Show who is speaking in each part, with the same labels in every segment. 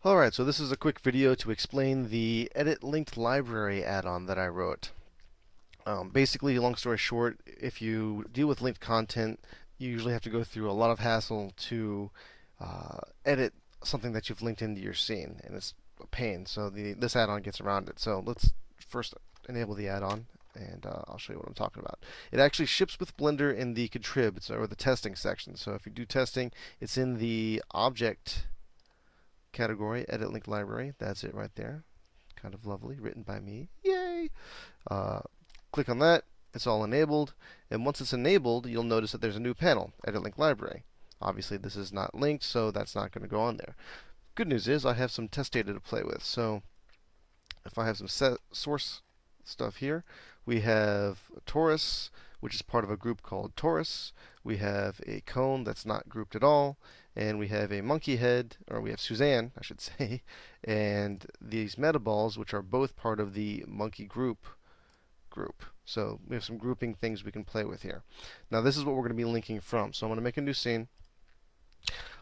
Speaker 1: Alright, so this is a quick video to explain the Edit Linked Library add-on that I wrote. Basically, long story short, if you deal with linked content, you usually have to go through a lot of hassle to edit something that you've linked into your scene, and it's a pain. So this add-on gets around it. So let's first enable the add-on, and I'll show you what I'm talking about. It actually ships with Blender in the contrib, or the testing section. So if you do testing, it's in the object category, Edit Link Library. That's it right there. Kind of lovely, written by me. Yay! Click on that. It's all enabled. And once it's enabled, you'll notice that there's a new panel, Edit Link Library. Obviously, this is not linked, so that's not going to go on there. Good news is I have some test data to play with. So if I have some source stuff here, we have a torus, which is part of a group called torus. We have a cone that's not grouped at all. And we have a monkey head, or we have Suzanne, I should say, and these metaballs, which are both part of the monkey group. So we have some grouping things we can play with here. Now this is what we're going to be linking from. So I'm going to make a new scene,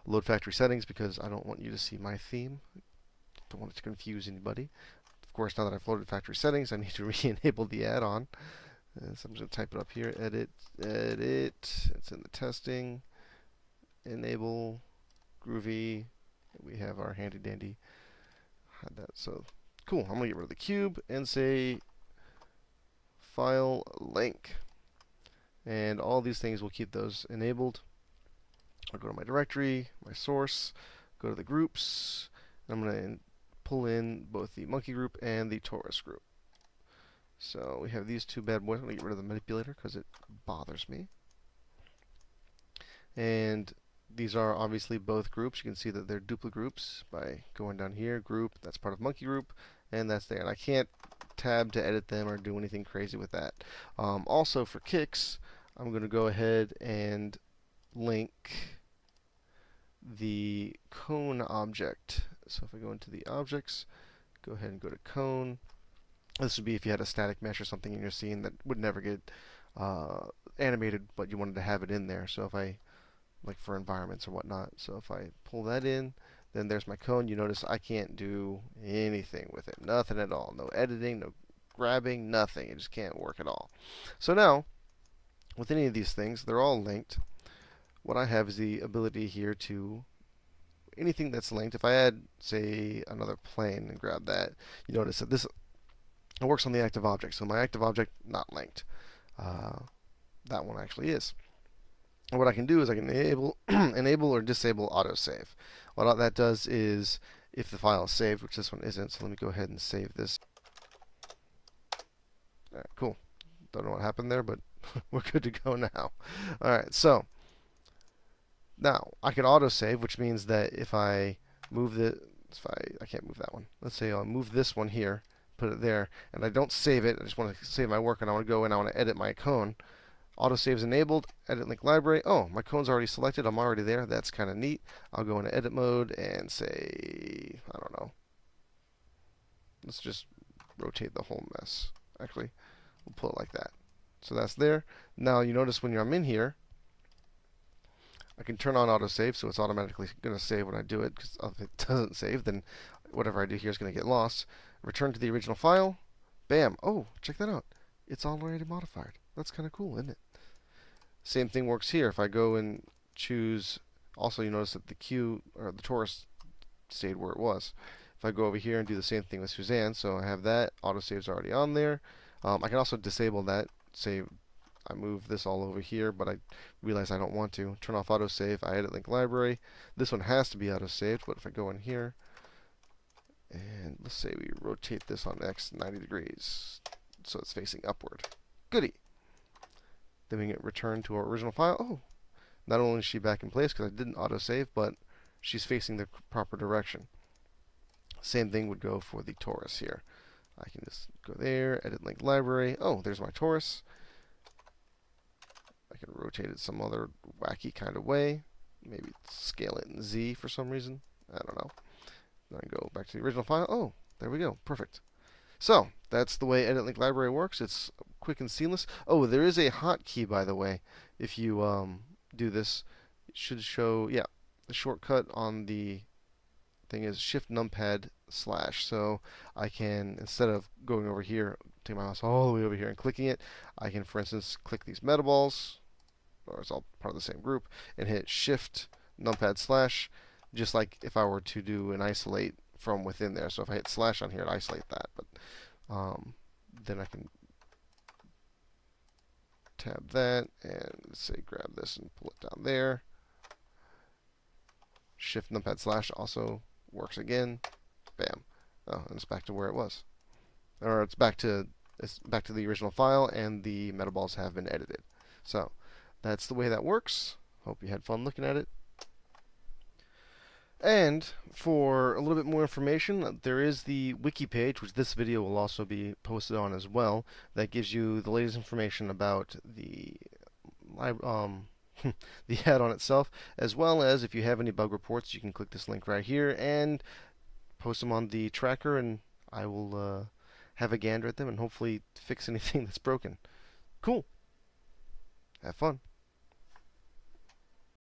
Speaker 1: load factory settings, because I don't want you to see my theme. Don't want it to confuse anybody. Of course, now that I've loaded factory settings, I need to re-enable the add-on. So I'm just going to type it up here, edit, it's in the testing. Enable, groovy. We have our handy dandy. Had that. So cool. I'm gonna get rid of the cube and say file link, and all these things will keep those enabled. I'll go to my directory, my source, go to the groups, and I'm gonna pull in both the monkey group and the torus group. So we have these two bad boys. I'm gonna get rid of the manipulator because it bothers me. And these are obviously both groups. You can see that they're duplicate groups by going down here, group, that's part of monkey group, and that's there. And I can't tab to edit them or do anything crazy with that. Also for kicks, I'm going to go ahead and link the cone object. So if I go into the objects, go ahead and go to cone. This would be if you had a static mesh or something in your scene that would never get animated, but you wanted to have it in there. So if I like for environments or whatnot. So if I pull that in, then there's my cone. You notice I can't do anything with it. Nothing at all. No editing, no grabbing, nothing. It just can't work at all. So now, with any of these things, they're all linked. What I have is the ability here to, anything that's linked, if I add, say, another plane and grab that, you notice that this works on the active object. So my active object, not linked. That one actually is. And what I can do is I can enable or disable autosave. What that does is, if the file is saved, which this one isn't, so let me go ahead and save this. Alright, cool. Don't know what happened there, but we're good to go now. Alright, so now I can autosave, which means that if I move I can't move that one. Let's say I'll move this one here, put it there, and I don't save it. I just want to save my work, and I want to go and I want to edit my cone. Autosave's enabled, edit link library. Oh, my cone's already selected. I'm already there. That's kind of neat. I'll go into edit mode and say, I don't know. Let's just rotate the whole mess. Actually, we'll pull it like that. So that's there. Now you notice when I'm in here, I can turn on autosave, so it's automatically going to save when I do it, because if it doesn't save, then whatever I do here is going to get lost. Return to the original file. Bam. Oh, check that out. It's already modified. That's kind of cool, isn't it? Same thing works here. If I go and choose, also you notice that the torus stayed where it was. If I go over here and do the same thing with Suzanne, so I have that, autosave's already on there. I can also disable that. Say I move this all over here, but I realize I don't want to. Turn off autosave, I edit link library. This one has to be autosaved, but if I go in here, and let's say we rotate this on X 90 degrees, so it's facing upward. Goody! Then we get returned to our original file. Oh, not only is she back in place because I didn't autosave, but she's facing the proper direction. Same thing would go for the torus here. I can just go there, edit link library. Oh, there's my torus. I can rotate it some other wacky kind of way. Maybe scale it in Z for some reason. I don't know. Then I go back to the original file. Oh, there we go. Perfect. So that's the way Edit Link Library works. It's quick and seamless. Oh, there is a hotkey, by the way. If you do this, it should show, yeah, the shortcut on the thing is Shift Numpad slash. So I can, instead of going over here, take my mouse all the way over here and clicking it, I can, for instance, click these metaballs, or it's all part of the same group, and hit Shift Numpad slash, just like if I were to do an isolate from within there. So if I hit slash on here, it isolate that. But then I can tab that and say grab this and pull it down there. Shift Numpad slash also works again. Bam. Oh, and it's back to where it was. Or it's back to the original file, and the metaballs have been edited. So that's the way that works. Hope you had fun looking at it. And for a little bit more information, there is the wiki page, which this video will also be posted on as well, that gives you the latest information about the the add-on itself, as well as if you have any bug reports, you can click this link right here and post them on the tracker, and I will have a gander at them and hopefully fix anything that's broken. Cool. Have fun.